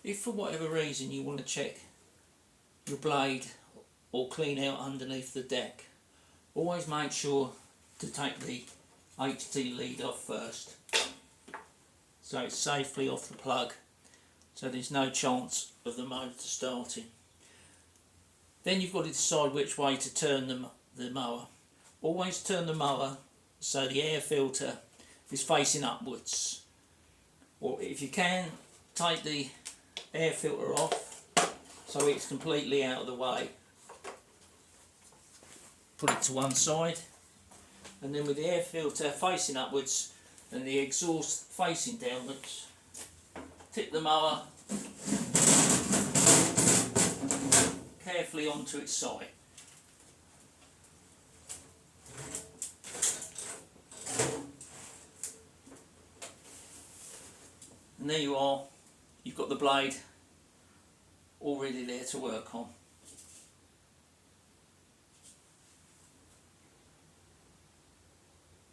If for whatever reason you want to check your blade or clean out underneath the deck, always make sure to take the HT lead off first, so it's safely off the plug, so there's no chance of the motor starting. Then you've got to decide which way to turn the mower. Always turn the mower so the air filter is facing upwards, or if you can, take the air filter off so it's completely out of the way. Put it to one side, and then with the air filter facing upwards and the exhaust facing downwards, tip the mower carefully onto its side. And there you are, you've got the blade already there to work on.